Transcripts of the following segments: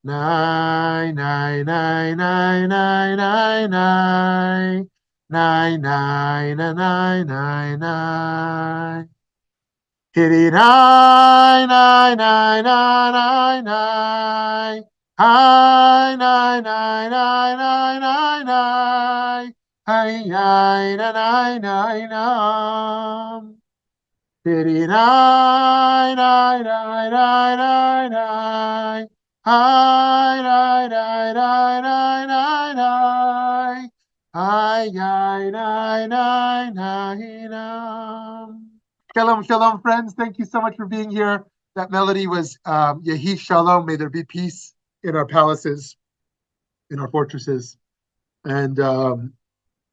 Nine, nine, nine, nine, nine, nine, nine. Nine, nine, nine, nine, nine, nine. Kitty, nine, nine, nine, nine, nine, nine. Hi, nine, nine, nine, nine, nine, nine. Hi, nine, nine, nine, nine. Kitty, nine, nine, nine, nine, nine, nine. Hi, nine, nine, nine, nine, nine, nine. Hi, nine, nine, nine, nine, nine. Shalom, shalom, friends. Thank you so much for being here. That melody was Yehi Shalom. May there be peace in our palaces, in our fortresses, and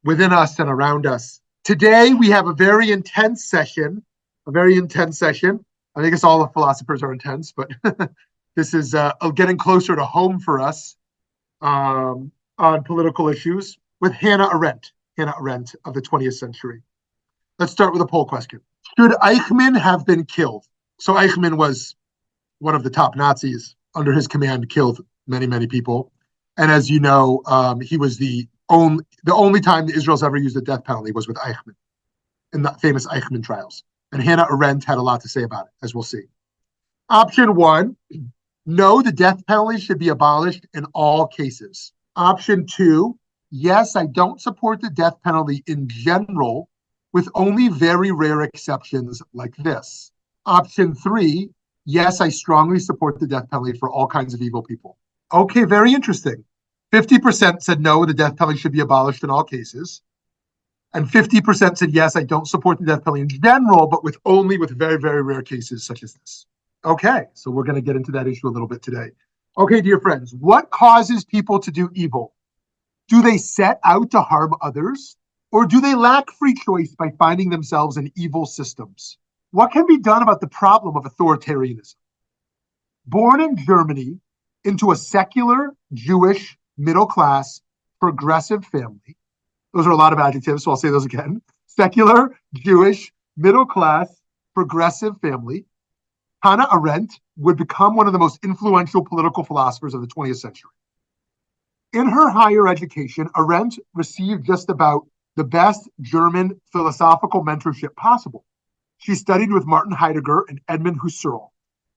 within us and around us. Today, we have a very intense session. A very intense session. I guess all the philosophers are intense, but this is getting closer to home for us on political issues with Hannah Arendt of the 20th century. Let's start with a poll question. Should Eichmann have been killed? So Eichmann was one of the top Nazis. Under his command, killed many, many people. And as you know, he was the only time that Israel's ever used the death penalty was with Eichmann in the famous Eichmann trials. And Hannah Arendt had a lot to say about it, as we'll see. Option 1, no, the death penalty should be abolished in all cases. Option 2, yes, I don't support the death penalty in general, with only very rare exceptions like this. Option 3, yes, I strongly support the death penalty for all kinds of evil people. Okay, very interesting. 50% said no, the death penalty should be abolished in all cases. And 50% said, yes, I don't support the death penalty in general, but only with very, very rare cases such as this. Okay, so we're going to get into that issue a little bit today. Okay, dear friends, what causes people to do evil? Do they set out to harm others? Or do they lack free choice by finding themselves in evil systems? What can be done about the problem of authoritarianism? Born in Germany into a secular, Jewish, middle-class, progressive family, those are a lot of adjectives, so I'll say those again. Secular, Jewish, middle-class, progressive family, Hannah Arendt would become one of the most influential political philosophers of the 20th century. In her higher education, Arendt received just about the best German philosophical mentorship possible. She studied with Martin Heidegger and Edmund Husserl,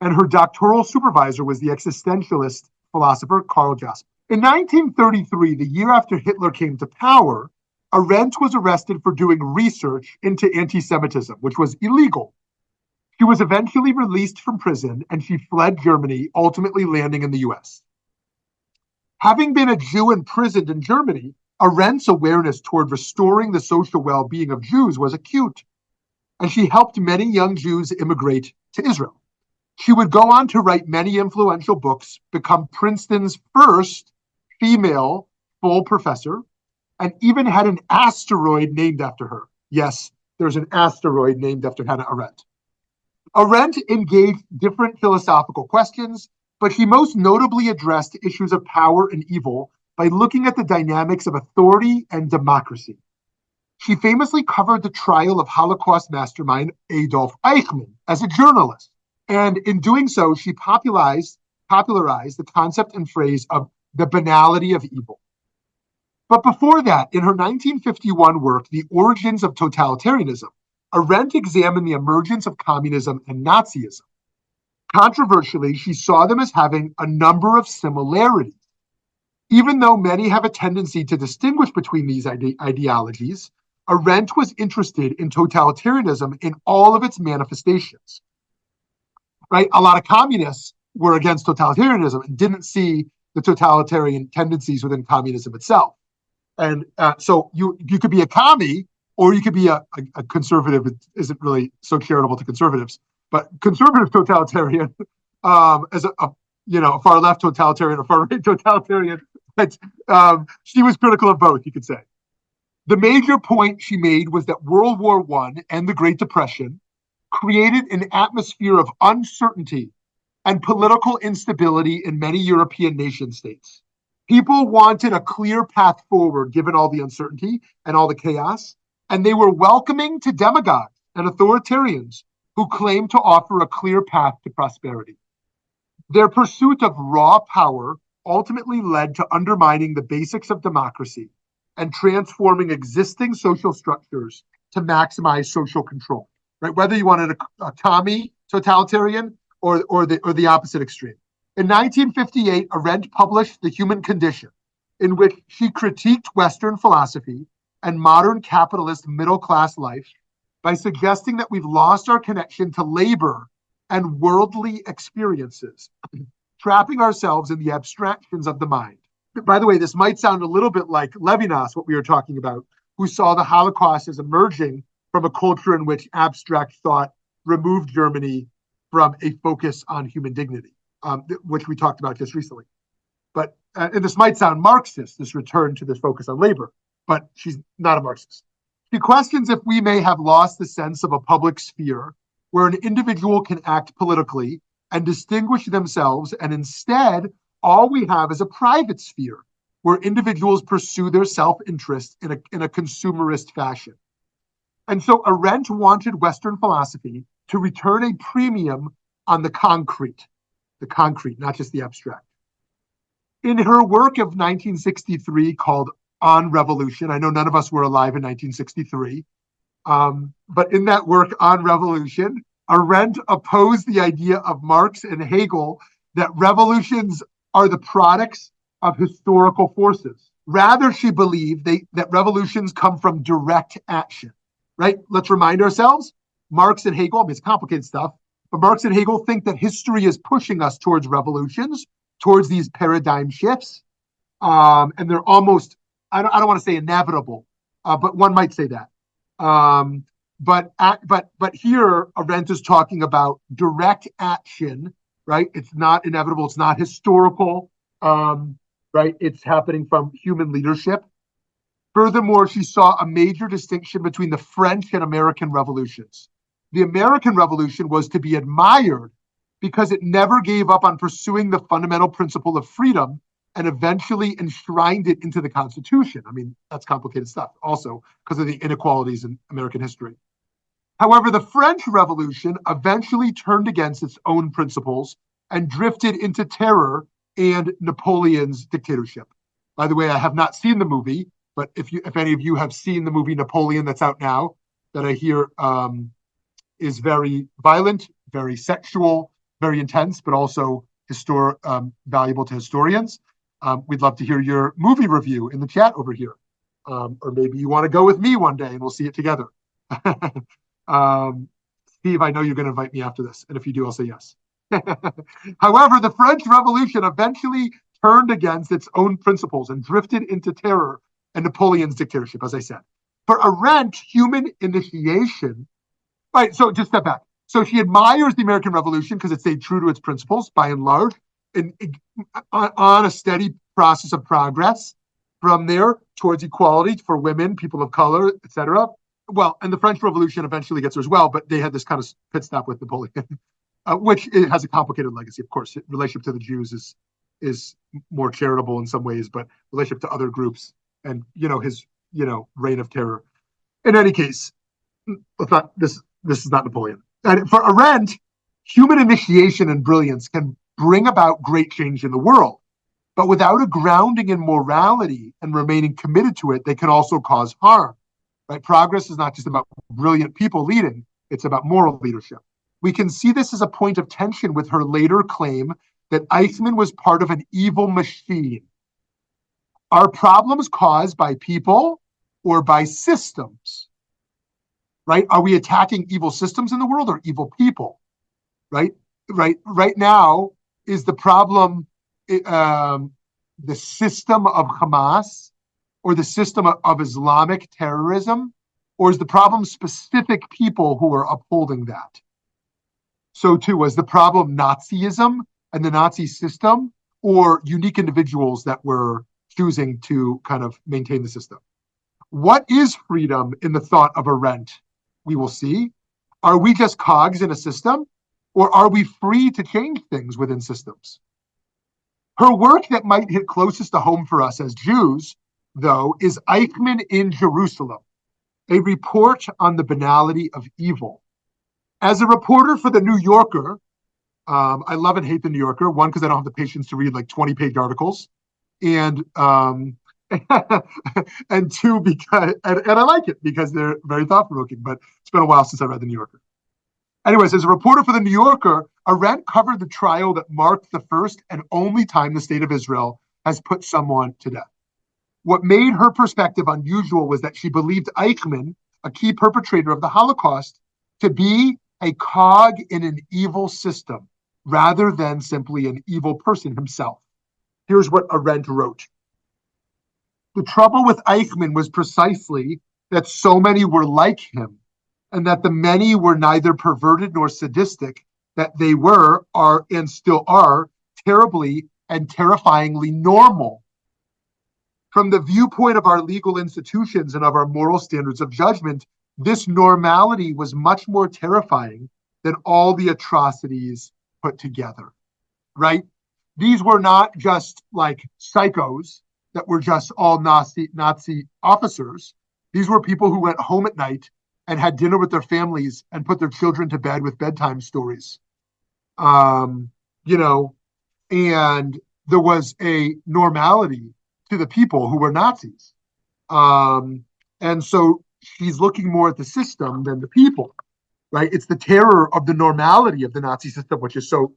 and her doctoral supervisor was the existentialist philosopher Karl Jasper. In 1933, the year after Hitler came to power, Arendt was arrested for doing research into anti-Semitism, which was illegal. She was eventually released from prison, and she fled Germany, ultimately landing in the US. Having been a Jew imprisoned in Germany, Arendt's awareness toward restoring the social well-being of Jews was acute, and she helped many young Jews immigrate to Israel. She would go on to write many influential books, become Princeton's first female full professor, and even had an asteroid named after her. Yes, there's an asteroid named after Hannah Arendt. Arendt engaged different philosophical questions, but she most notably addressed issues of power and evil by looking at the dynamics of authority and democracy. She famously covered the trial of Holocaust mastermind Adolf Eichmann as a journalist. And in doing so, she popularized the concept and phrase of the banality of evil. But before that, in her 1951 work, The Origins of Totalitarianism, Arendt examined the emergence of communism and Nazism. Controversially, she saw them as having a number of similarities. Even though many have a tendency to distinguish between these ideologies, Arendt was interested in totalitarianism in all of its manifestations. Right? A lot of communists were against totalitarianism and didn't see the totalitarian tendencies within communism itself. And so you could be a commie, or you could be a conservative. It isn't really so charitable to conservatives, but conservative totalitarian, as a far left totalitarian or far right totalitarian. She was critical of both, you could say. The major point she made was that World War I and the Great Depression created an atmosphere of uncertainty and political instability in many European nation states. People wanted a clear path forward given all the uncertainty and all the chaos, and they were welcoming to demagogues and authoritarians who claimed to offer a clear path to prosperity. Their pursuit of raw power ultimately led to undermining the basics of democracy and transforming existing social structures to maximize social control. Right? Whether you wanted a commie totalitarian or the opposite extreme. In 1958, Arendt published The Human Condition, in which she critiqued Western philosophy and modern capitalist middle-class life by suggesting that we've lost our connection to labor and worldly experiences, trapping ourselves in the abstractions of the mind. By the way, this might sound a little bit like Levinas, what we were talking about, who saw the Holocaust as emerging from a culture in which abstract thought removed Germany from a focus on human dignity, which we talked about just recently. But and this might sound Marxist, this return to this focus on labor, but she's not a Marxist. She questions if we may have lost the sense of a public sphere where an individual can act politically and distinguish themselves, and instead, all we have is a private sphere where individuals pursue their self-interest in a consumerist fashion. And so Arendt wanted Western philosophy to return a premium on the concrete, not just the abstract. In her work of 1963 called On Revolution, I know none of us were alive in 1963, but in that work on revolution, Arendt opposed the idea of Marx and Hegel that revolutions are the products of historical forces. Rather, she believed that revolutions come from direct action, right? Let's remind ourselves, Marx and Hegel, I mean, it's complicated stuff, but Marx and Hegel think that history is pushing us towards revolutions, towards these paradigm shifts, and they're almost, I don't want to say inevitable, but one might say that. But here, Arendt is talking about direct action, right? It's not inevitable. It's not historical, right? It's happening from human leadership. Furthermore, she saw a major distinction between the French and American revolutions. The American Revolution was to be admired because it never gave up on pursuing the fundamental principle of freedom and eventually enshrined it into the Constitution. I mean, that's complicated stuff also because of the inequalities in American history. However, the French Revolution eventually turned against its own principles and drifted into terror and Napoleon's dictatorship. By the way, I have not seen the movie, but if any of you have seen the movie Napoleon that's out now, that I hear is very violent, very sexual, very intense, but also valuable to historians. We'd love to hear your movie review in the chat over here. Or maybe you want to go with me one day and we'll see it together. Steve, I know you're going to invite me after this. And if you do, I'll say yes. However, the French Revolution eventually turned against its own principles and drifted into terror and Napoleon's dictatorship, as I said. For Arendt, human initiation, right, so just step back. So she admires the American Revolution because it stayed true to its principles, by and large, and on a steady process of progress from there towards equality for women, people of color, etc. Well, and the French Revolution eventually gets there as well, but they had this kind of pit stop with Napoleon, which it has a complicated legacy, of course. Relationship to the Jews is more charitable in some ways, but relationship to other groups and, his, reign of terror. In any case, this is not Napoleon. And for Arendt, human initiation and brilliance can bring about great change in the world. But without a grounding in morality and remaining committed to it, they can also cause harm. Right? Progress is not just about brilliant people leading, it's about moral leadership. We can see this as a point of tension with her later claim that Eichmann was part of an evil machine. Are problems caused by people or by systems? Right? Are we attacking evil systems in the world or evil people? Right now, is the problem the system of Hamas or the system of Islamic terrorism, or is the problem specific people who are upholding that? So too, was the problem Nazism and the Nazi system, or unique individuals that were choosing to kind of maintain the system? What is freedom in the thought of Arendt? We will see. Are we just cogs in a system, or are we free to change things within systems? Her work that might hit closest to home for us as Jews, though, is Eichmann in Jerusalem, a report on the banality of evil. As a reporter for The New Yorker, I love and hate the New Yorker. One, because I don't have the patience to read like 20-page articles, and and two, because and I like it because they're very thought provoking. But it's been a while since I read the New Yorker. Anyways, as a reporter for the New Yorker, Arendt covered the trial that marked the first and only time the state of Israel has put someone to death. What made her perspective unusual was that she believed Eichmann, a key perpetrator of the Holocaust, to be a cog in an evil system rather than simply an evil person himself. Here's what Arendt wrote. The trouble with Eichmann was precisely that so many were like him, and that the many were neither perverted nor sadistic, that they are, and still are, terribly and terrifyingly normal. From the viewpoint of our legal institutions and of our moral standards of judgment, this normality was much more terrifying than all the atrocities put together, right? These were not just like psychos that were just all Nazi officers. These were people who went home at night and had dinner with their families and put their children to bed with bedtime stories. You know, and there was a normality to the people who were Nazis. And so she's looking more at the system than the people, right? It's the terror of the normality of the Nazi system, which is so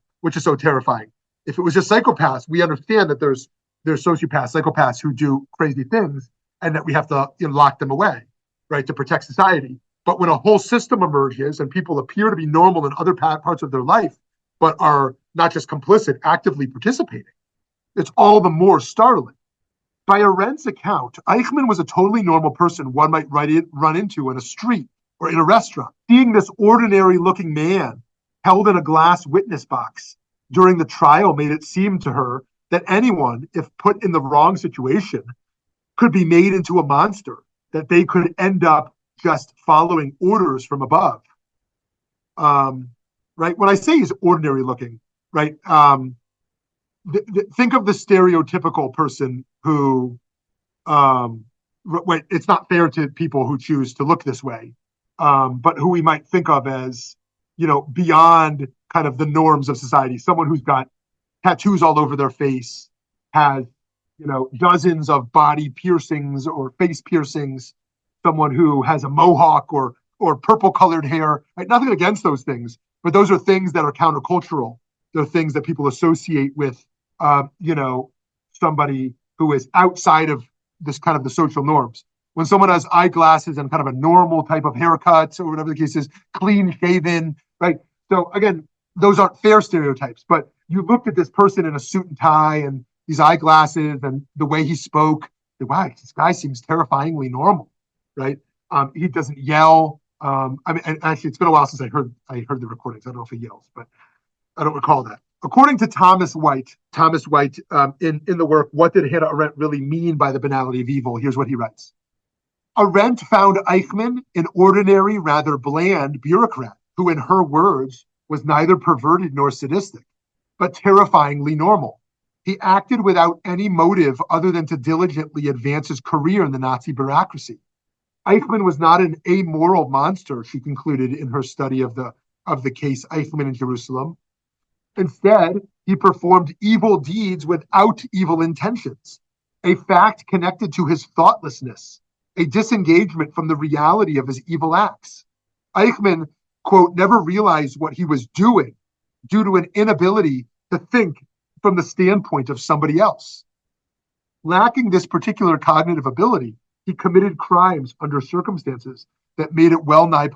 terrifying. If it was just psychopaths, we understand that there's sociopaths, psychopaths who do crazy things, and that we have to lock them away, right, to protect society. But when a whole system emerges and people appear to be normal in other parts of their life, but are not just complicit, actively participating, it's all the more startling. By Arendt's account, Eichmann was a totally normal person one might run into in a street or in a restaurant. Seeing this ordinary-looking man held in a glass witness box during the trial made it seem to her that anyone, if put in the wrong situation, could be made into a monster, that they could end up just following orders from above. Right? When I say he's ordinary looking, right? Think of the stereotypical person who, it's not fair to people who choose to look this way, but who we might think of as, beyond kind of the norms of society. Someone who's got tattoos all over their face, has, dozens of body piercings or face piercings, someone who has a mohawk or purple colored hair, right? Nothing against those things, but those are things that are countercultural. They're things that people associate with, somebody who is outside of this kind of the social norms. When someone has eyeglasses and kind of a normal type of haircut or whatever the case is, clean shaven, right? So again, those aren't fair stereotypes, but you looked at this person in a suit and tie and these eyeglasses and the way he spoke, wow, this guy seems terrifyingly normal, right? He doesn't yell. And actually, it's been a while since I heard the recordings. I don't know if he yells, but I don't recall that. According to Thomas White, in the work, What Did Hannah Arendt Really Mean by the Banality of Evil? Here's what he writes. Arendt found Eichmann an ordinary, rather bland bureaucrat who, in her words, was neither perverted nor sadistic, but terrifyingly normal. He acted without any motive other than to diligently advance his career in the Nazi bureaucracy. Eichmann was not an amoral monster, she concluded in her study of the case Eichmann in Jerusalem. Instead, he performed evil deeds without evil intentions, a fact connected to his thoughtlessness, a disengagement from the reality of his evil acts. Eichmann, quote, never realized what he was doing due to an inability to think from the standpoint of somebody else. Lacking this particular cognitive ability, he committed crimes under circumstances that made it well nigh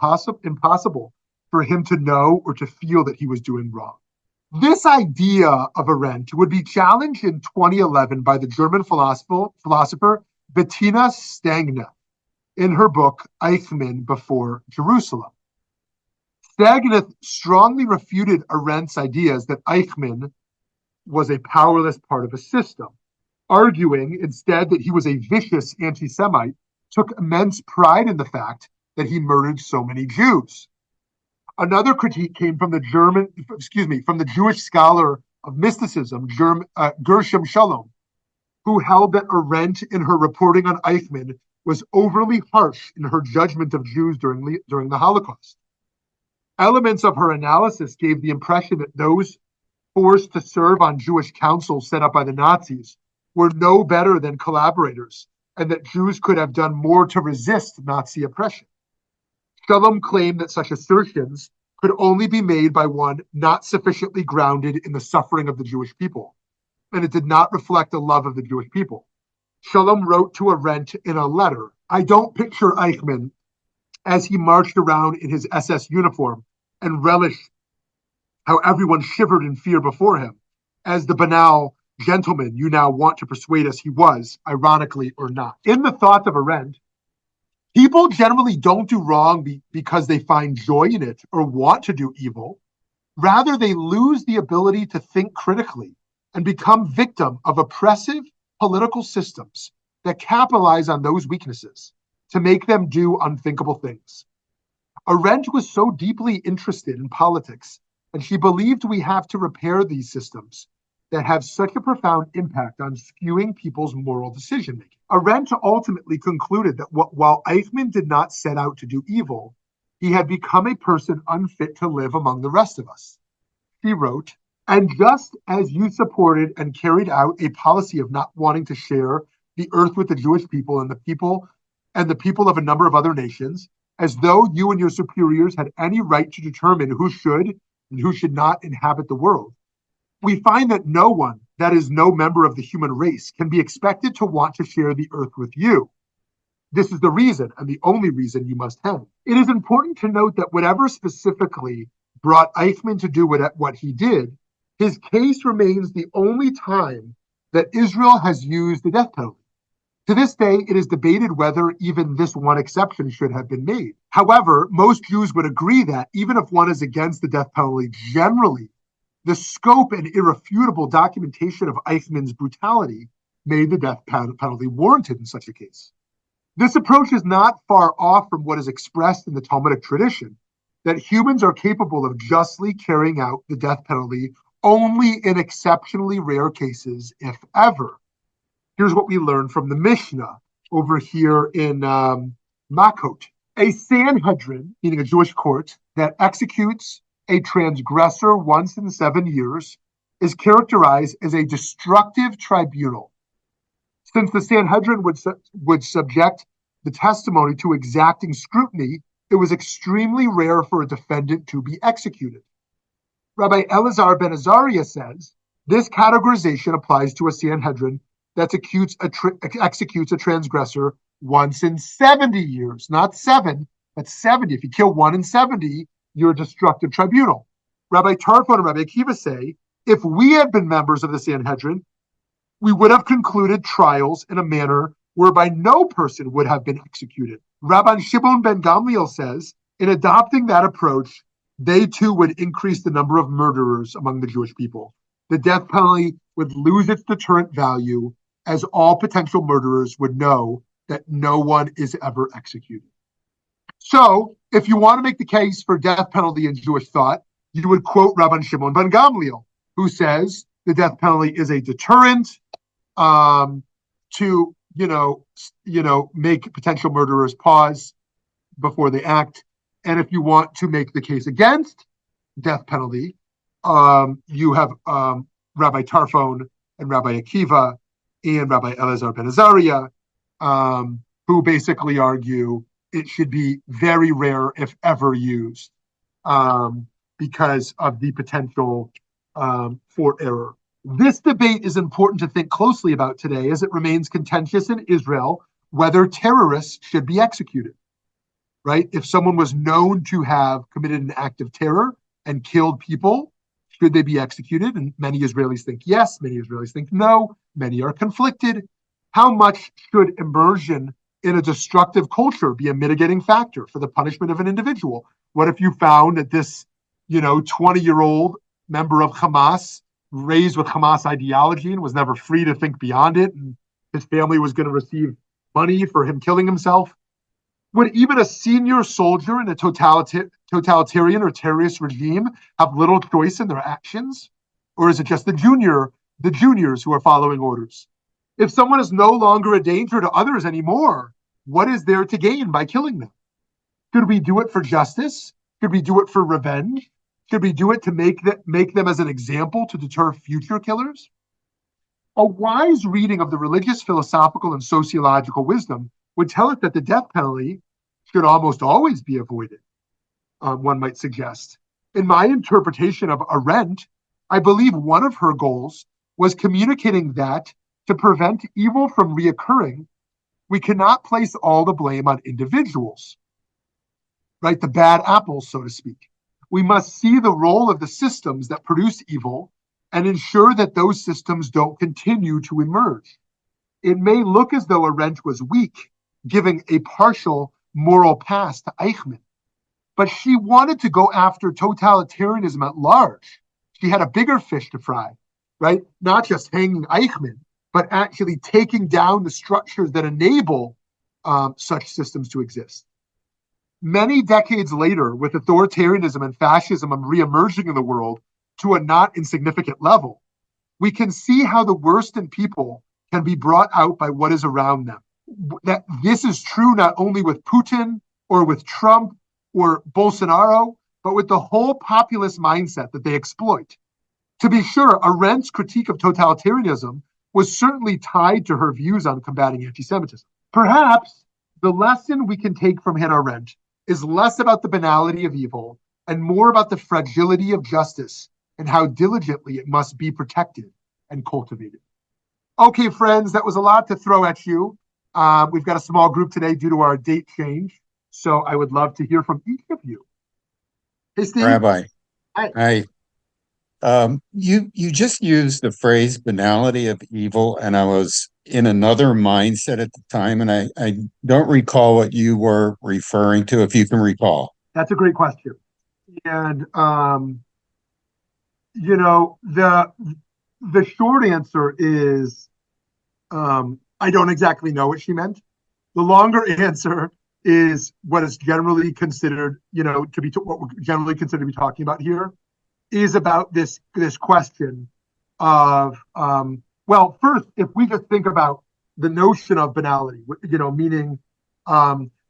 impossible for him to know or to feel that he was doing wrong. This idea of Arendt would be challenged in 2011 by the German philosopher Bettina Stangner in her book Eichmann Before Jerusalem. Stangner strongly refuted Arendt's ideas that Eichmann was a powerless part of a system, arguing instead that he was a vicious anti-Semite, took immense pride in the fact that he murdered so many Jews. Another critique came from the Jewish scholar of mysticism, Gershom Shalom, who held that Arendt, in her reporting on Eichmann, was overly harsh in her judgment of Jews during the Holocaust. Elements of her analysis gave the impression that those forced to serve on Jewish councils set up by the Nazis were no better than collaborators, and that Jews could have done more to resist Nazi oppression. Shalom claimed that such assertions could only be made by one not sufficiently grounded in the suffering of the Jewish people, and it did not reflect the love of the Jewish people. Shalom wrote to Arendt in a letter, "I don't picture Eichmann as he marched around in his SS uniform and relished how everyone shivered in fear before him, as the banal gentleman you now want to persuade us he was, ironically or not." In the thought of Arendt, people generally don't do wrong because they find joy in it or want to do evil. Rather, they lose the ability to think critically and become victim of oppressive political systems that capitalize on those weaknesses to make them do unthinkable things. Arendt was so deeply interested in politics, and she believed we have to repair these systems that have such a profound impact on skewing people's moral decision-making. Arendt ultimately concluded that while Eichmann did not set out to do evil, he had become a person unfit to live among the rest of us. She wrote, "And just as you supported and carried out a policy of not wanting to share the earth with the Jewish people and the people of a number of other nations, as though you and your superiors had any right to determine who should and who should not inhabit the world, we find that no one, that is, no member of the human race, can be expected to want to share the earth with you. This is the reason, and the only reason, you must have." It is important to note that whatever specifically brought Eichmann to do what he did, his case remains the only time that Israel has used the death penalty. To this day, it is debated whether even this one exception should have been made. However, most Jews would agree that even if one is against the death penalty generally, the scope and irrefutable documentation of Eichmann's brutality made the death penalty warranted in such a case. This approach is not far off from what is expressed in the Talmudic tradition, that humans are capable of justly carrying out the death penalty only in exceptionally rare cases, if ever. Here's what we learn from the Mishnah over here in Makot. A Sanhedrin, meaning a Jewish court, that executes a transgressor once in 7 years is characterized as a destructive tribunal. Since the Sanhedrin would subject the testimony to exacting scrutiny, it was extremely rare for a defendant to be executed. Rabbi Elazar ben Azariah says, this categorization applies to a Sanhedrin that executes a transgressor once in 70 years, not 7, but 70. If you kill 1 in 70, you're a destructive tribunal. Rabbi Tarfon and Rabbi Akiva say, if we had been members of the Sanhedrin, we would have concluded trials in a manner whereby no person would have been executed. Rabbi Shimon ben Gamliel says, in adopting that approach, they too would increase the number of murderers among the Jewish people. The death penalty would lose its deterrent value, as all potential murderers would know that no one is ever executed. So, if you want to make the case for death penalty in Jewish thought, you would quote Rabbi Shimon ben Gamliel, who says the death penalty is a deterrent to make potential murderers pause before they act. And if you want to make the case against death penalty, you have Rabbi Tarfon and Rabbi Akiva and Rabbi Elazar ben Azariah, who basically argue it should be very rare, if ever, used because of the potential for error. This debate is important to think closely about today, as it remains contentious in Israel whether terrorists should be executed. Right? If someone was known to have committed an act of terror and killed people, should they be executed? And many Israelis think yes, many Israelis think no, many are conflicted. How much should immersion in a destructive culture be a mitigating factor for the punishment of an individual? What if you found that this, 20-year-old member of Hamas, raised with Hamas ideology and was never free to think beyond it, and his family was going to receive money for him killing himself? Would even a senior soldier in a totalitarian or terrorist regime have little choice in their actions? Or is it just the juniors who are following orders? If someone is no longer a danger to others anymore, what is there to gain by killing them? Should we do it for justice? Should we do it for revenge? Should we do it to make them as an example to deter future killers? A wise reading of the religious, philosophical, and sociological wisdom would tell us that the death penalty should almost always be avoided, one might suggest. In my interpretation of Arendt, I believe one of her goals was communicating that to prevent evil from reoccurring, we cannot place all the blame on individuals, right? The bad apples, so to speak. We must see the role of the systems that produce evil and ensure that those systems don't continue to emerge. It may look as though Arendt was weak, giving a partial moral pass to Eichmann, but she wanted to go after totalitarianism at large. She had a bigger fish to fry, right? Not just hanging Eichmann, but actually taking down the structures that enable such systems to exist. Many decades later, with authoritarianism and fascism reemerging in the world to a not insignificant level, we can see how the worst in people can be brought out by what is around them. That this is true not only with Putin or with Trump or Bolsonaro, but with the whole populist mindset that they exploit. To be sure, Arendt's critique of totalitarianism was certainly tied to her views on combating anti-Semitism. Perhaps the lesson we can take from Hannah Arendt is less about the banality of evil and more about the fragility of justice and how diligently it must be protected and cultivated. Okay, friends, that was a lot to throw at you. We've got a small group today due to our date change, so I would love to hear from each of you. Hey, Steve. Rabbi, Hi. you just used the phrase banality of evil, and I was in another mindset at the time, and I don't recall what you were referring to, if you can recall. That's a great question. And the short answer is I don't exactly know what she meant. The longer answer is what is generally considered, what we're generally considered to be talking about here, is about this question of first, if we just think about the notion of banality, meaning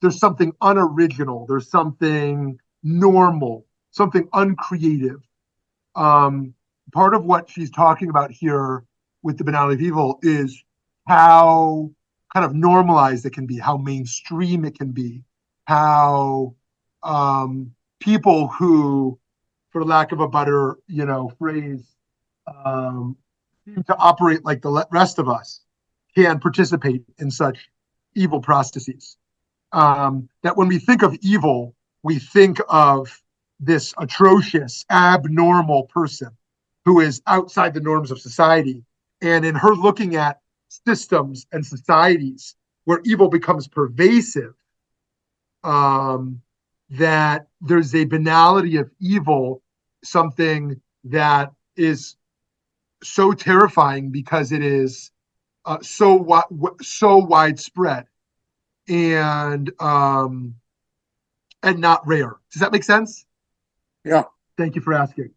there's something unoriginal, there's something normal, something uncreative. Part of what she's talking about here with the banality of evil is how kind of normalized it can be, how mainstream it can be, how people who, for lack of a better, phrase, seem to operate like the rest of us can participate in such evil processes. That when we think of evil, we think of this atrocious, abnormal person who is outside the norms of society. And in her looking at systems and societies where evil becomes pervasive, that there's a banality of evil, something that is so terrifying because it is so widespread and not rare. Does that make sense? Yeah. Thank you for asking.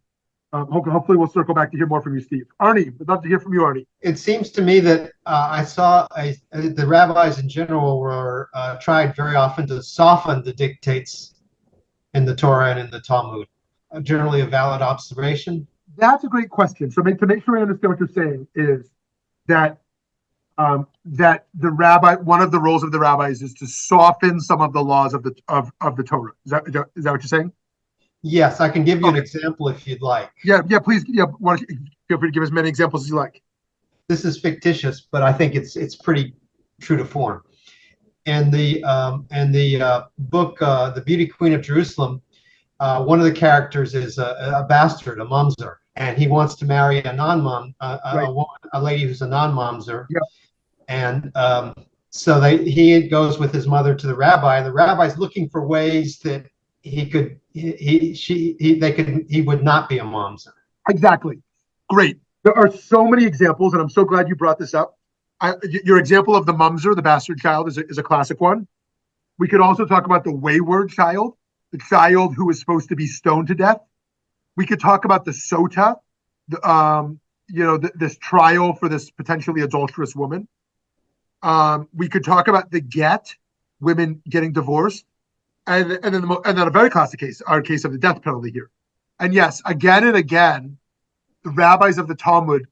Hopefully we'll circle back to hear more from you, Steve. Arnie, would love to hear from you, Arnie. It seems to me that I saw the rabbis in general were tried very often to soften the dictates in the Torah and in the Talmud. Generally a valid observation. That's a great question. So to make sure I understand what you're saying is that that the rabbi, one of the roles of the rabbis is to soften some of the laws of the Torah. Is that what you're saying? Yes, I can give you an example if you'd like. Yeah, please. Yeah, feel free to give as many examples as you like. This is fictitious, but I think it's pretty true to form. And the book, The Beauty Queen of Jerusalem, one of the characters is a bastard, a mamzer, and he wants to marry a non-mom, a lady who's a non-mamzer. Yeah. And so he goes with his mother to the rabbi, and the rabbi's looking for ways that he would not be a mamzer. Exactly. Great. There are so many examples, and I'm so glad you brought this up. Your example of the mamzer, the bastard child, is a classic one. We could also talk about the wayward child, the child who is supposed to be stoned to death. We could talk about the sota, this trial for this potentially adulterous woman. We could talk about the get, women getting divorced, and then a very classic case, our case of the death penalty here. And yes, again and again, the rabbis of the Talmud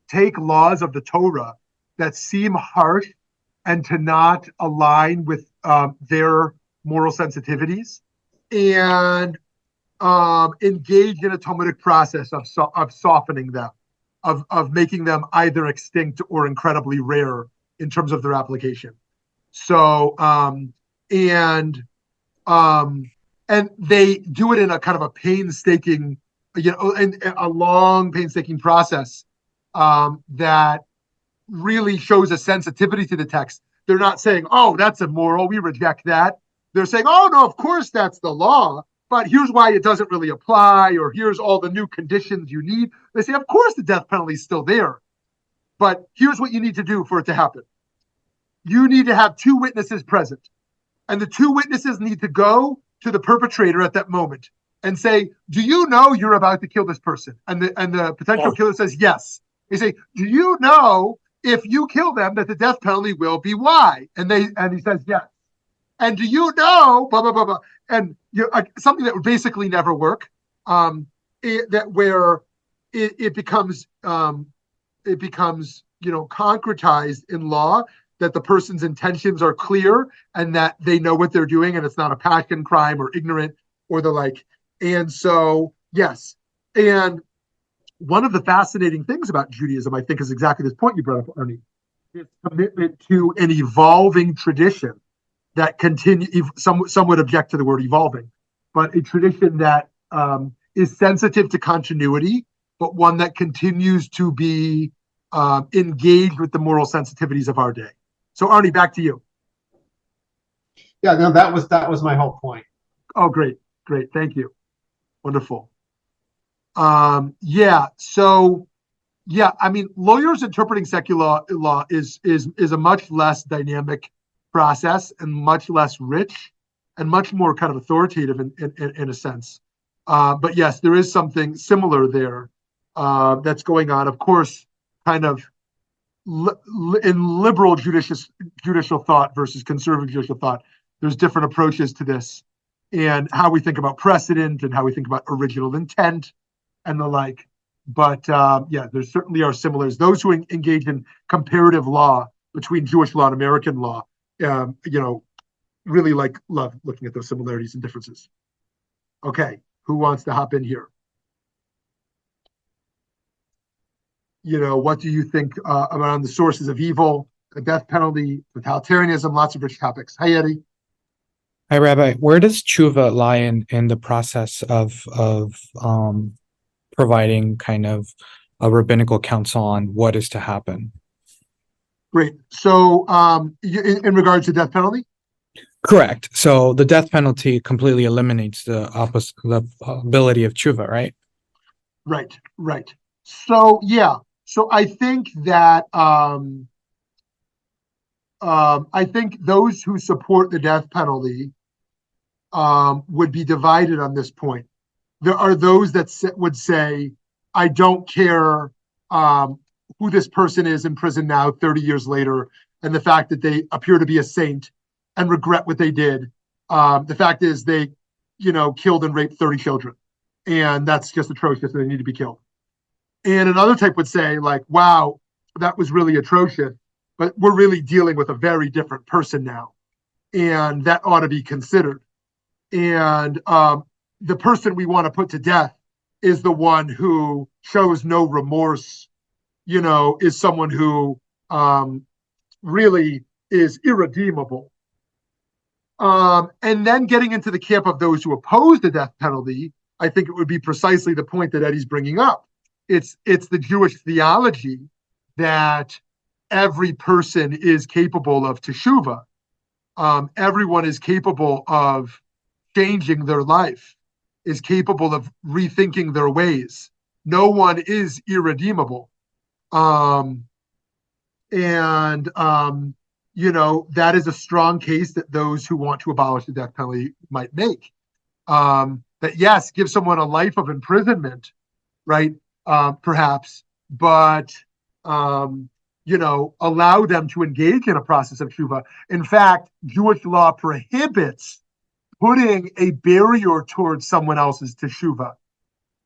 take laws of the Torah that seem harsh and to not align with their moral sensitivities, and engage in a Talmudic process of softening them, of making them either extinct or incredibly rare in terms of their application. So and they do it in a kind of a painstaking, and a long painstaking process that really shows a sensitivity to the text. They're not saying, oh, that's immoral, we reject that. They're saying, oh, no, of course that's the law, but here's why it doesn't really apply, or here's all the new conditions you need. They say, of course the death penalty is still there, but here's what you need to do for it to happen. You need to have two witnesses present, and the two witnesses need to go to the perpetrator at that moment and say, do you know you're about to kill this person? And the potential killer says, yes. They say, do you know if you kill them that the death penalty will be why? And he says, yes. And do you know, blah, blah, blah, blah. And something that would basically never work, where it becomes concretized in law, that the person's intentions are clear and that they know what they're doing and it's not a passion crime or ignorant or the like. And so, yes. And one of the fascinating things about Judaism, I think, is exactly this point you brought up, Arnie. Its commitment to an evolving tradition that continue. Some would object to the word evolving, but a tradition that is sensitive to continuity, but one that continues to be engaged with the moral sensitivities of our day. So, Arnie, back to you. Yeah, no, that was my whole point. Oh, great. Thank you. Wonderful. Yeah. So, yeah, I mean, lawyers interpreting secular law is a much less dynamic process and much less rich and much more kind of authoritative in a sense. But yes, there is something similar there that's going on. Of course, kind of in liberal judicial thought versus conservative judicial thought, there's different approaches to this, and how we think about precedent and how we think about original intent and the like. But yeah, there certainly are similars. Those who engage in comparative law between Jewish law and American law, really love looking at those similarities and differences. Okay, who wants to hop in here? What do you think around the sources of evil, the death penalty, totalitarianism, lots of rich topics. Hi, Eddie. Hi, Rabbi. Where does tshuva lie in the process of providing kind of a rabbinical counsel on what is to happen? Great. So in regards to death penalty? Correct. So the death penalty completely eliminates the ability of tshuva, right? Right. So, yeah. So I think that I think those who support the death penalty would be divided on this point. There are those that would say, I don't care who this person is in prison now, 30 years later, and the fact that they appear to be a saint and regret what they did. The fact is they, killed and raped 30 children, and that's just atrocious, and they need to be killed. And another type would say, like, wow, that was really atrocious, but we're really dealing with a very different person now, and that ought to be considered. And the person we want to put to death is the one who shows no remorse, is someone who really is irredeemable. And then getting into the camp of those who oppose the death penalty, I think it would be precisely the point that Eddie's bringing up. It's the Jewish theology that every person is capable of teshuvah. Everyone is capable of changing their life, is capable of rethinking their ways. No one is irredeemable. That is a strong case that those who want to abolish the death penalty might make. That yes, give someone a life of imprisonment, right? Perhaps, but allow them to engage in a process of teshuvah. In fact, Jewish law prohibits putting a barrier towards someone else's teshuvah.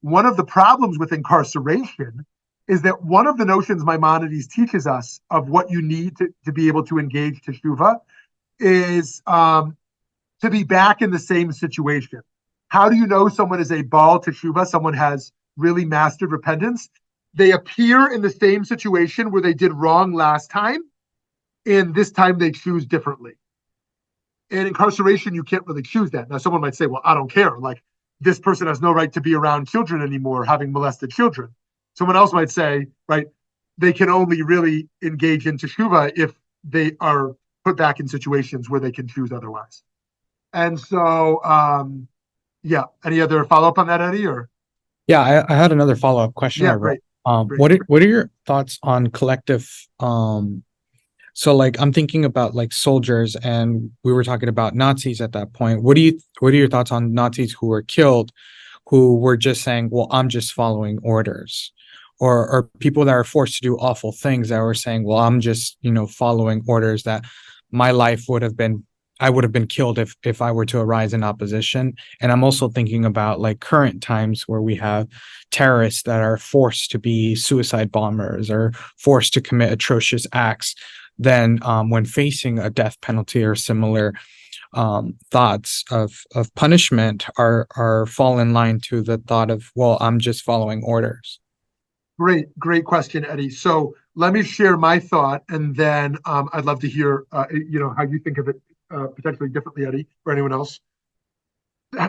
one of the problems with incarceration is that one of the notions Maimonides teaches us of what you need to be able to engage teshuvah is to be back in the same situation. How do you know someone is a Baal teshuvah, someone has really mastered repentance? They appear in the same situation where they did wrong last time, and this time they choose differently. In incarceration, you can't really choose that. Now, someone might say, well, I don't care. Like, this person has no right to be around children anymore, having molested children. Someone else might say, right, they can only really engage in teshuvah if they are put back in situations where they can choose otherwise. And so, yeah. Any other follow-up on that, Eddie? Or Yeah, I had another follow-up question. yeah, great. What are your thoughts on collective? So like I'm thinking about like soldiers, and we were talking about Nazis at that point. What are your thoughts on Nazis who were killed, who were just saying, well, I'm just following orders, or people that are forced to do awful things that were saying, well, I'm just, following orders, that my life I would have been killed if I were to arise in opposition. And I'm also thinking about like current times where we have terrorists that are forced to be suicide bombers or forced to commit atrocious acts. Then when facing a death penalty or similar thoughts of punishment are fall in line to the thought of, well, I'm just following orders. Great question, Eddie. So let me share my thought, and then I'd love to hear, how you think of it potentially differently, Eddie, or anyone else.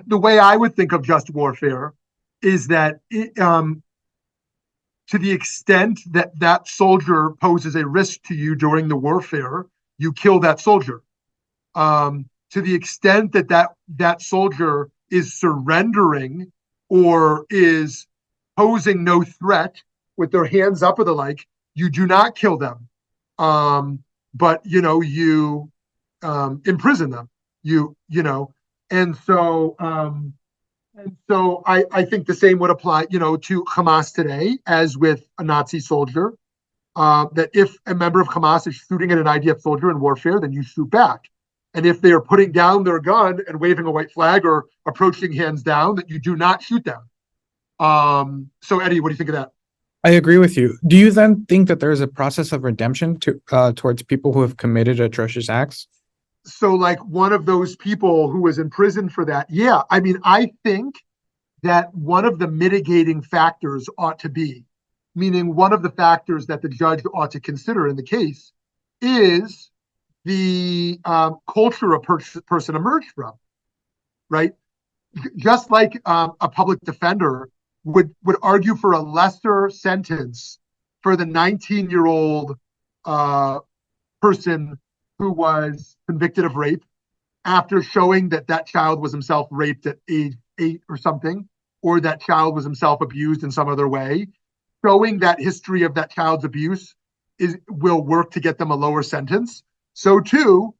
The way I would think of just warfare is that to the extent that that soldier poses a risk to you during the warfare, you kill that soldier. To the extent that soldier is surrendering or is posing no threat with their hands up or the like, you do not kill them. But you imprison them. And so I think the same would apply, to Hamas today as with a Nazi soldier. That if a member of Hamas is shooting at an IDF soldier in warfare, then you shoot back. And if they are putting down their gun and waving a white flag or approaching hands down, that you do not shoot them. So Eddie, what do you think of that? I agree with you. Do you then think that there is a process of redemption towards people who have committed atrocious acts? So like one of those people who was in prison for that. Yeah. I mean, I think that one of the mitigating factors ought to be, meaning one of the factors that the judge ought to consider in the case is the culture a person emerged from, right? Just like a public defender would argue for a lesser sentence for the 19-year-old person who was convicted of rape after showing that child was himself raped at age 8 or something, or that child was himself abused in some other way, showing that history of that child's abuse will work to get them a lower sentence. So too,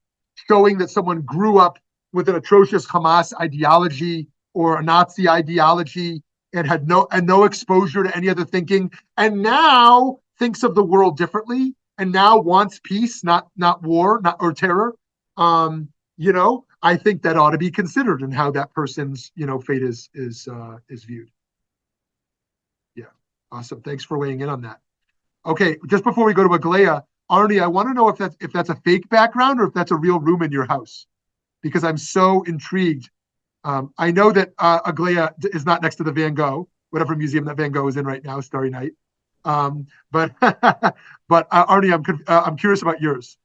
showing that someone grew up with an atrocious Hamas ideology or a Nazi ideology and had no exposure to any other thinking, and now thinks of the world differently, and now wants peace, not war, or terror. I think that ought to be considered in how that person's fate is viewed. Yeah, awesome. Thanks for weighing in on that. Okay, just before we go to Aglaia, Arnie, I want to know if that's a fake background or if that's a real room in your house, because I'm so intrigued. I know that Aglaia is not next to the Van Gogh, whatever museum that Van Gogh is in right now, Starry Night. But Arnie, I'm curious about yours.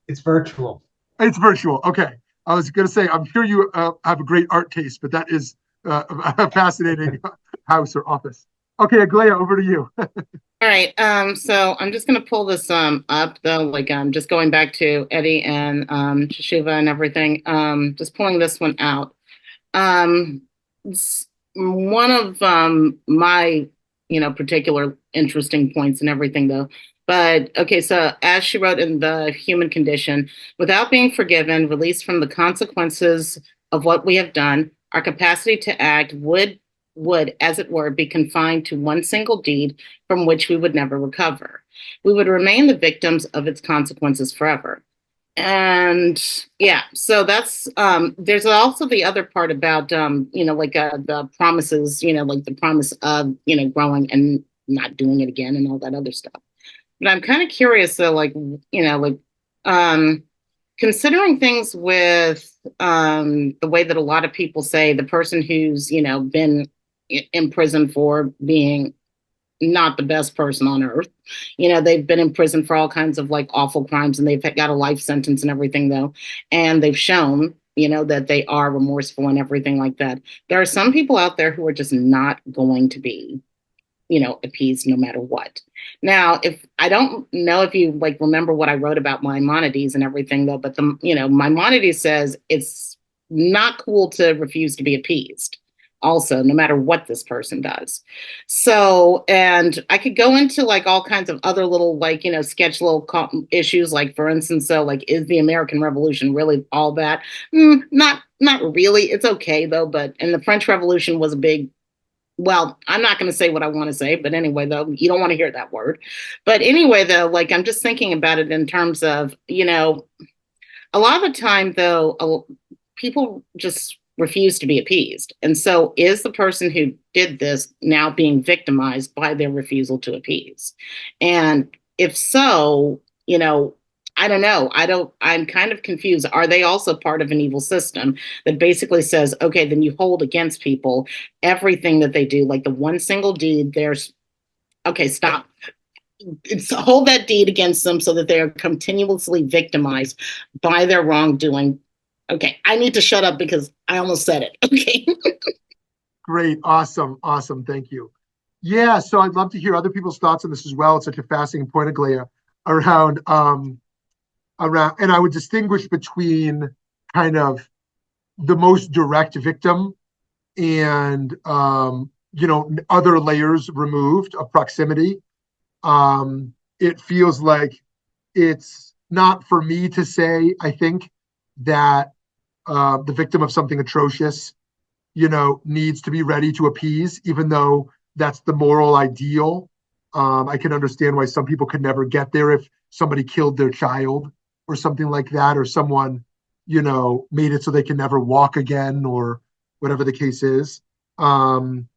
It's virtual. It's virtual. Okay. I was going to say, I'm sure you have a great art taste, but that is a fascinating house or office. Okay, Aglaia, over to you. All right. So I'm just going to pull this up, though. Like, just going back to Eddie and Teshuvah and everything. Just pulling this one out. It's one of my, particular interesting points and everything, though. But okay, so as she wrote in The Human Condition, without being forgiven, released from the consequences of what we have done, our capacity to act would, as it were, be confined to one single deed from which we would never recover. We would remain the victims of its consequences forever. And yeah, so that's there's also the other part about like the promises, like the promise of growing and not doing it again and all that other stuff. But I'm kind of curious though, like um considering things with the way that a lot of people say the person who's been in prison for being not the best person on earth. They've been in prison for all kinds of like awful crimes and they've got a life sentence and everything though. And they've shown, that they are remorseful and everything like that. There are some people out there who are just not going to be, appeased no matter what. Now, if I don't know if you like remember what I wrote about Maimonides and everything though, but Maimonides says it's not cool to refuse to be appeased also, no matter what this person does. So, and I could go into like all kinds of other little like, sketch little issues, like for instance, so like, is the American Revolution really all that? Not really. It's okay though. But, and the French Revolution was a big, well, I'm not going to say what I want to say, but anyway, though, you don't want to hear that word. But anyway, though, like I'm just thinking about it in terms of, a lot of the time, though, people just refuse to be appeased. And so is the person who did this now being victimized by their refusal to appease? And if so, I don't know. I'm kind of confused. Are they also part of an evil system that basically says, okay, then you hold against people everything that they do, like the one single deed, there's, okay, stop. It's hold that deed against them so that they're continuously victimized by their wrongdoing. Okay, I need to shut up because I almost said it. Okay. Great. Awesome. Thank you. Yeah. So I'd love to hear other people's thoughts on this as well. It's such a fascinating point, Aglaia, around, and I would distinguish between kind of the most direct victim and, other layers removed of proximity. It feels like it's not for me to say, I think, that the victim of something atrocious, needs to be ready to appease, even though that's the moral ideal. I can understand why some people could never get there if somebody killed their child or something like that, or someone, made it so they can never walk again or whatever the case is. And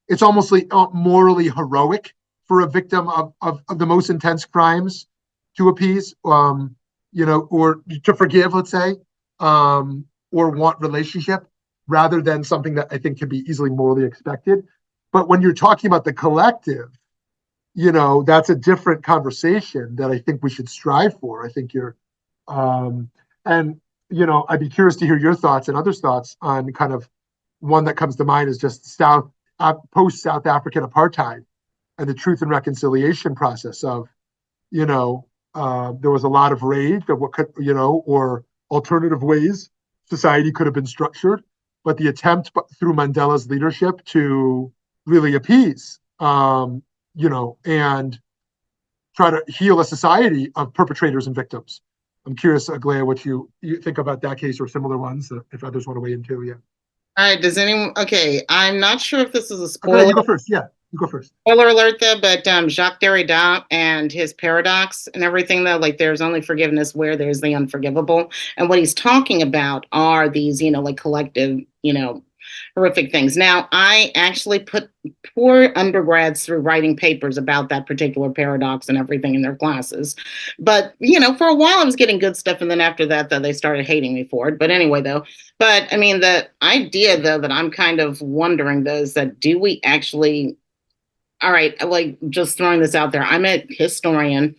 it's almost like morally heroic for a victim of the most intense crimes to appease, or to forgive, let's say, or want relationship, rather than something that I think can be easily morally expected. But when you're talking about the collective, that's a different conversation that I think we should strive for. I think and I'd be curious to hear your thoughts and others' thoughts on kind of one that comes to mind is just post South African apartheid and the truth and reconciliation process of, there was a lot of rage of what could, or alternative ways society could have been structured, but the attempt through Mandela's leadership to really appease, and try to heal a society of perpetrators and victims. I'm curious, Aglaia, what you think about that case or similar ones, if others want to weigh in too. Yeah. All right. Does anyone? Okay. I'm not sure if this is a spoiler. Okay, you go first. Yeah, you go first. Spoiler alert, though. But Jacques Derrida and his paradox and everything, though, like there's only forgiveness where there's the unforgivable. And what he's talking about are these, like collective, horrific things. Now, I actually put poor undergrads through writing papers about that particular paradox and everything in their classes. But, for a while I was getting good stuff. And then after that, though, they started hating me for it. But anyway, though, but I mean, the idea, though, that I'm kind of wondering, though, is that do we actually, all right, like just throwing this out there, I'm a historian,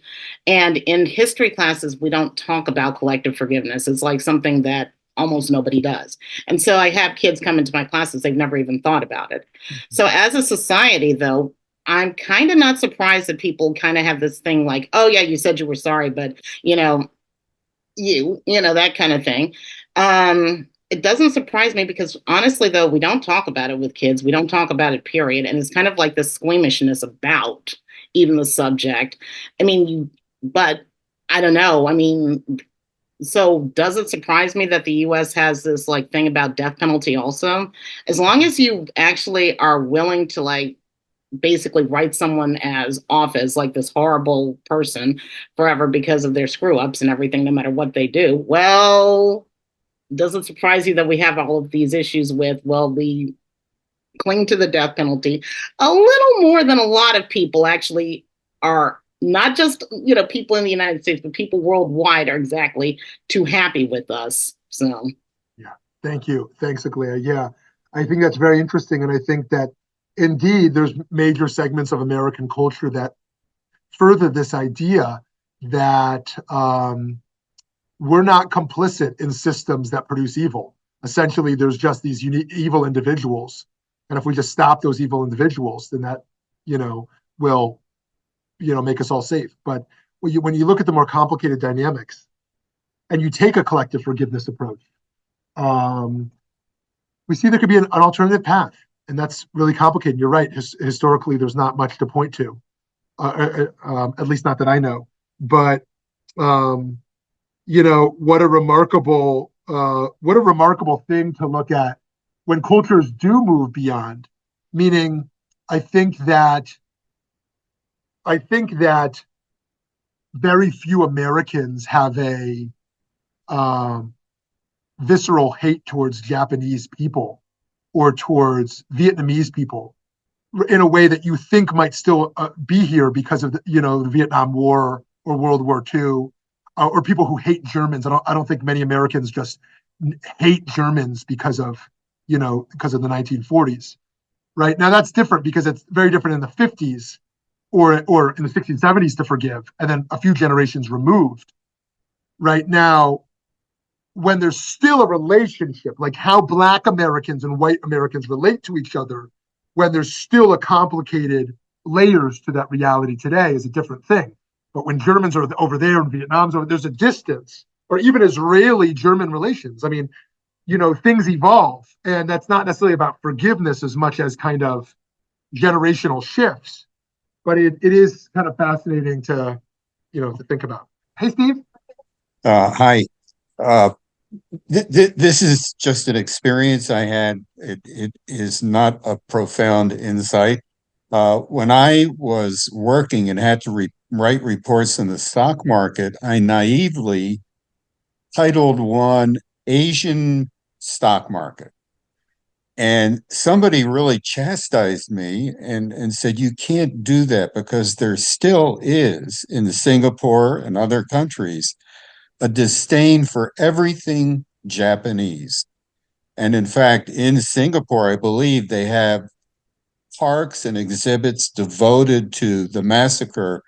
and in history classes, we don't talk about collective forgiveness. It's like something that almost nobody does. And so I have kids come into my classes, they've never even thought about it. So as a society, though, I'm kind of not surprised that people kind of have this thing like, oh yeah, you said you were sorry, but that kind of thing. It doesn't surprise me because honestly, though, we don't talk about it with kids. We don't talk about it, period. And it's kind of like the squeamishness about even the subject. I mean, but I don't know. I mean, so does it surprise me that the US has this like thing about death penalty also? As long as you actually are willing to like basically write someone as off as like this horrible person forever because of their screw ups and everything, no matter what they do. Well, doesn't surprise you that we have all of these issues with, well, we cling to the death penalty a little more than a lot of people actually are, not just, people in the United States, but people worldwide are exactly too happy with us. So, yeah, thank you. Thanks, Aglaia. Yeah, I think that's very interesting. And I think that indeed there's major segments of American culture that further this idea that we're not complicit in systems that produce evil. Essentially, there's just these unique evil individuals. And if we just stop those evil individuals, then that, will, make us all safe. But when you look at the more complicated dynamics and you take a collective forgiveness approach, we see there could be an alternative path. And that's really complicated. You're right. Historically, there's not much to point to, at least not that I know. But, what a remarkable thing to look at when cultures do move beyond. Meaning, I think that very few Americans have a visceral hate towards Japanese people or towards Vietnamese people in a way that you think might still be here because of the Vietnam War or World War II, or people who hate Germans. I don't think many Americans just hate Germans because of the 1940s. Right now, that's different because it's very different in the 50s or in the 60s, 70s to forgive, and then a few generations removed. Right now, when there's still a relationship, like how Black Americans and white Americans relate to each other, when there's still a complicated layers to that reality today, is a different thing. But when Germans are over there and Vietnam's over, there's a distance, or even Israeli-German relations. I mean, things evolve, and that's not necessarily about forgiveness as much as kind of generational shifts. But it is kind of fascinating to think about. Hey, Steve. Hi. This is just an experience I had. It is not a profound insight. When I was working and had to write reports in the stock market, I naively titled one Asian stock market. And somebody really chastised me and said, you can't do that because there still is in Singapore and other countries a disdain for everything Japanese. And in fact, in Singapore, I believe they have parks and exhibits devoted to the massacre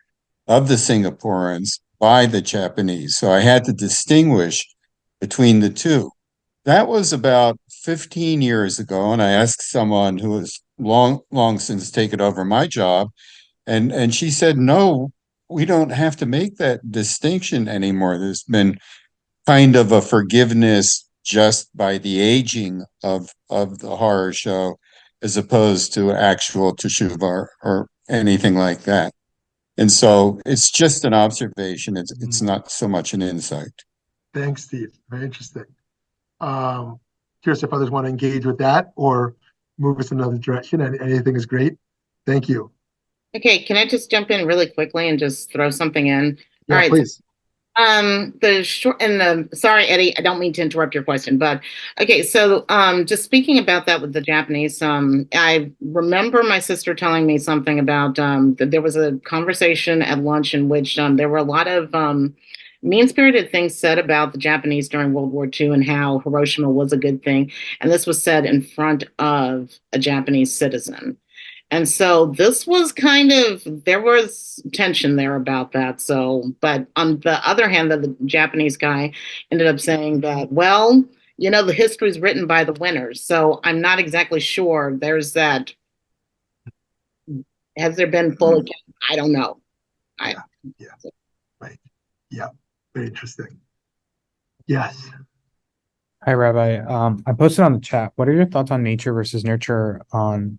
of the Singaporeans by the Japanese. So I had to distinguish between the two. That was about 15 years ago, and I asked someone who has long since taken over my job, and she said, no, we don't have to make that distinction anymore. There's been kind of a forgiveness just by the aging of the horror show, as opposed to actual teshuvah or anything like that. And so it's just an observation. It's not so much an insight. Thanks, Steve. Very interesting. Curious if others want to engage with that or move us in another direction. Anything is great. Thank you. okay, can I just jump in really quickly and just throw something in? Yeah, All right. please. Sorry, Eddie, I don't mean to interrupt your question, but okay. So, just speaking about that with the Japanese, I remember my sister telling me something about, that there was a conversation at lunch in which, there were a lot of, mean-spirited things said about the Japanese during World War II and how Hiroshima was a good thing. And this was said in front of a Japanese citizen. And so this was there was tension there about that. So, but on the other hand, the Japanese guy ended up saying that, well, the history is written by the winners. So I'm not exactly sure there's that. Has there been full? I don't know. Yeah. Right. Yeah. Very interesting. Yes. Hi, Rabbi. I posted on the chat. What are your thoughts on nature versus nurture on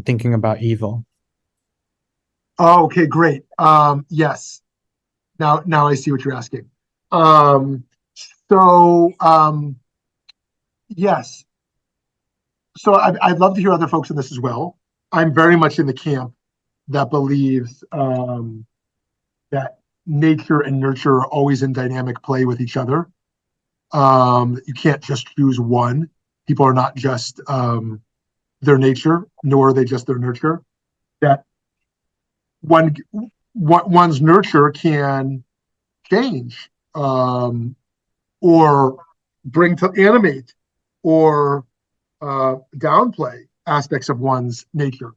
thinking about evil? Oh, okay, great. Yes. Now I see what you're asking. Yes. So I'd love to hear other folks in this as well. I'm very much in the camp that believes that nature and nurture are always in dynamic play with each other. You can't just choose one. People are not just their nature, nor are they just their nurture. That one's nurture can change, or bring to animate, or downplay aspects of one's nature.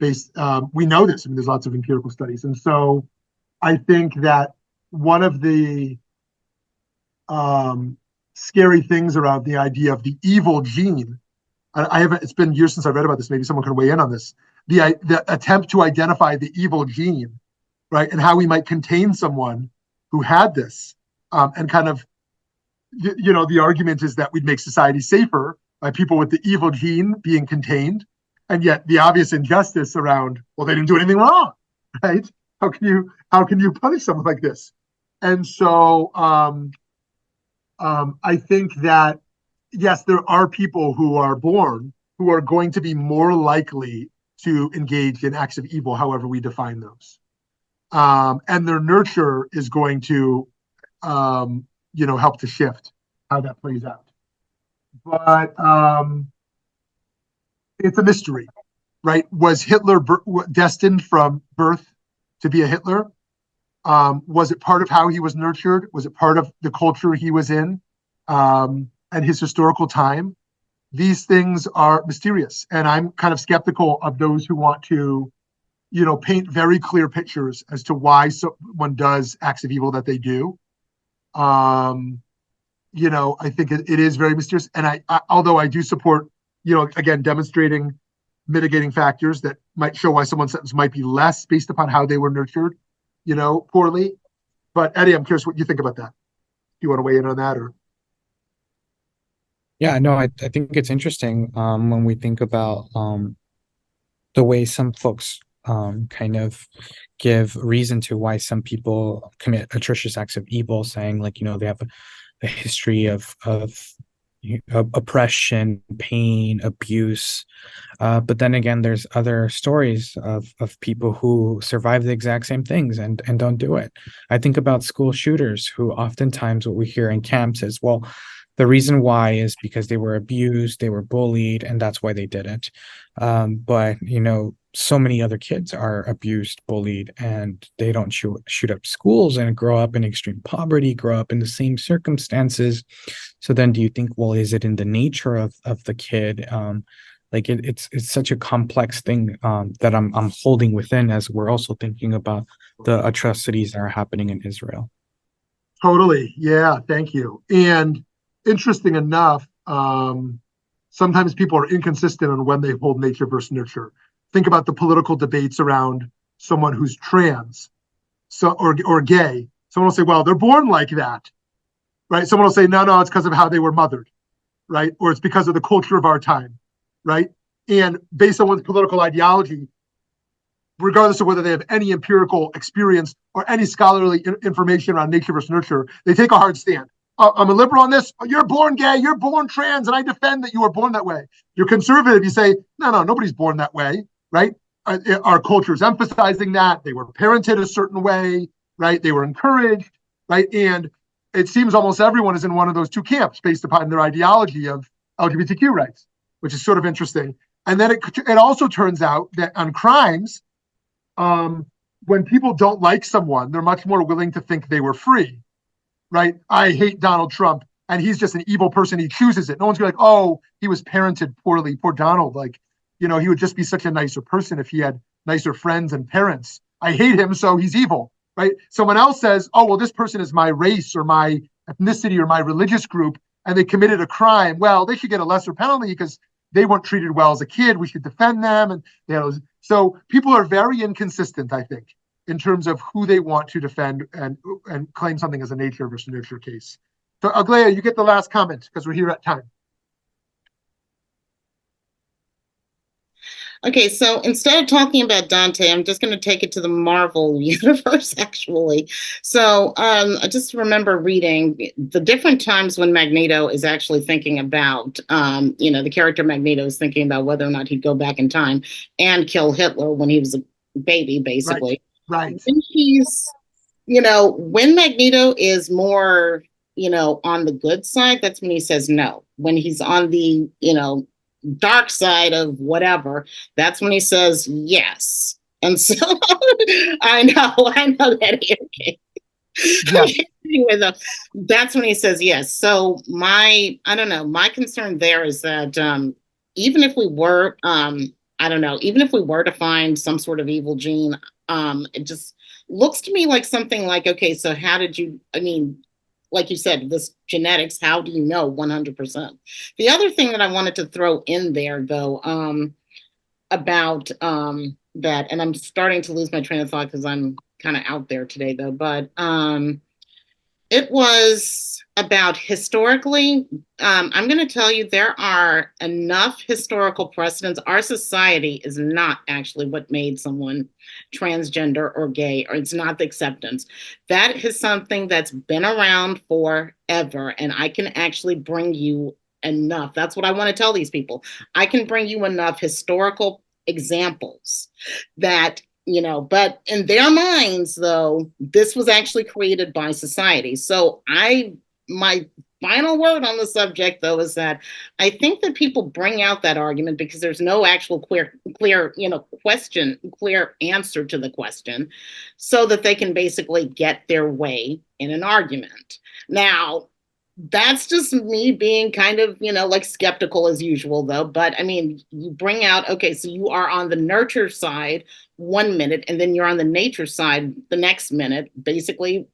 We know this. I mean, there's lots of empirical studies, and so I think that one of the scary things around the idea of the evil gene. I haven't. It's been years since I read about this. Maybe someone can weigh in on this. The attempt to identify the evil gene, right, and how we might contain someone who had this, and kind of, the argument is that we'd make society safer by people with the evil gene being contained, and yet the obvious injustice around, well, they didn't do anything wrong, right? How can you punish someone like this? And so I think that, yes, there are people who are born who are going to be more likely to engage in acts of evil, however we define those. And their nurture is going to, help to shift how that plays out. But it's a mystery, right? Was Hitler destined from birth to be a Hitler? Was it part of how he was nurtured? Was it part of the culture he was in, and his historical time? These things are mysterious, and I'm kind of skeptical of those who want to, paint very clear pictures as to why someone does acts of evil that they do. I think it is very mysterious, and I although I do support, again, demonstrating mitigating factors that might show why someone's sentence might be less based upon how they were nurtured, poorly. But Eddie, I'm curious what you think about that. Do you want to weigh in on that, or? Yeah, no, I think it's interesting when we think about the way some folks kind of give reason to why some people commit atrocious acts of evil, saying like, they have a history of oppression, pain, abuse. But then again, there's other stories of people who survive the exact same things and don't do it. I think about school shooters who oftentimes what we hear in camps is, well, the reason why is because they were abused, they were bullied, and that's why they did it. But, so many other kids are abused, bullied, and they don't shoot up schools and grow up in extreme poverty, grow up in the same circumstances. So then do you think, well, is it in the nature of the kid? It's such a complex thing that I'm holding within, as we're also thinking about the atrocities that are happening in Israel. Totally. Yeah. Thank you. And interesting enough, sometimes people are inconsistent on when they hold nature versus nurture. Think about the political debates around someone who's trans, or gay. Someone will say, well, they're born like that, right? Someone will say, no, it's because of how they were mothered, right? Or it's because of the culture of our time, right? And based on one's political ideology, regardless of whether they have any empirical experience or any scholarly information around nature versus nurture, they take a hard stand. I'm a liberal on this. You're born gay, you're born trans, and I defend that you were born that way. You're conservative, you say, no, nobody's born that way, right? Our culture is emphasizing that. They were parented a certain way, right? They were encouraged, right? And it seems almost everyone is in one of those two camps based upon their ideology of LGBTQ rights, which is sort of interesting. And then it also turns out that on crimes, when people don't like someone, they're much more willing to think they were free, right? I hate Donald Trump, and he's just an evil person. He chooses it. No one's gonna be like, oh, he was parented poorly. Poor Donald. Like, he would just be such a nicer person if he had nicer friends and parents. I hate him, so he's evil, right? Someone else says, oh, well, this person is my race or my ethnicity or my religious group, and they committed a crime. Well, they should get a lesser penalty because they weren't treated well as a kid. We should defend them. And so people are very inconsistent, I think, in terms of who they want to defend and claim something as a nature versus nurture case. So Aglaia, you get the last comment because we're here at time. Okay, so instead of talking about Dante, I'm just going to take it to the Marvel universe, actually. So I just remember reading the different times when Magneto is actually thinking about, the character Magneto is thinking about whether or not he'd go back in time and kill Hitler when he was a baby, basically. Right. When when Magneto is more, on the good side, that's when he says no. When he's on the, dark side of whatever, that's when he says yes. And so I know that. Okay. Yeah. Anyway, that's when he says yes. So I don't know, my concern there is that even if we were, I don't know, even if we were to find some sort of evil gene, it just looks to me like something like, okay, so how did you, like you said, this genetics, how do you know 100%? The other thing that I wanted to throw in there, though, about that, and I'm starting to lose my train of thought because I'm kind of out there today, though, but it was about historically. I'm going to tell you there are enough historical precedents. Our society is not actually what made someone transgender or gay, or it's not the acceptance. That is something that's been around forever. And I can actually bring you enough. That's what I want to tell these people. I can bring you enough historical examples that but in their minds, though, this was actually created by society. So my final word on the subject, though, is that I think that people bring out that argument because there's no actual clear clear answer to the question, so that they can basically get their way in an argument. Now, that's just me being kind of, like skeptical as usual, though. But you bring out, okay, so you are on the nurture side 1 minute, and then you're on the nature side the next minute, basically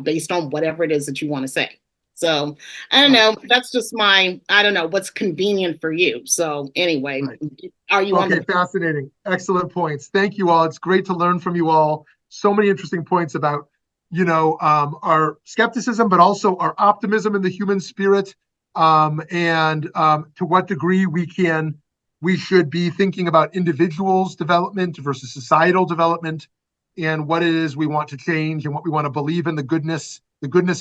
based on whatever it is that you want to say. So I don't know. That's just I don't know what's convenient for you. So anyway, are you okay? Fascinating. Excellent points. Thank you all. It's great to learn from you all. So many interesting points about our skepticism, but also our optimism in the human spirit, and to what degree we should be thinking about individuals' development versus societal development, and what it is we want to change and what we want to believe in, the goodness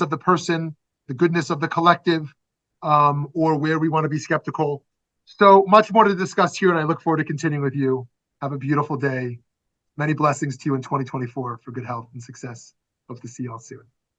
of the person, the goodness of the collective, or where we want to be skeptical. So much more to discuss here, and I look forward to continuing with you. Have a beautiful day. Many blessings to you in 2024 for good health and success. Hope to see you all soon.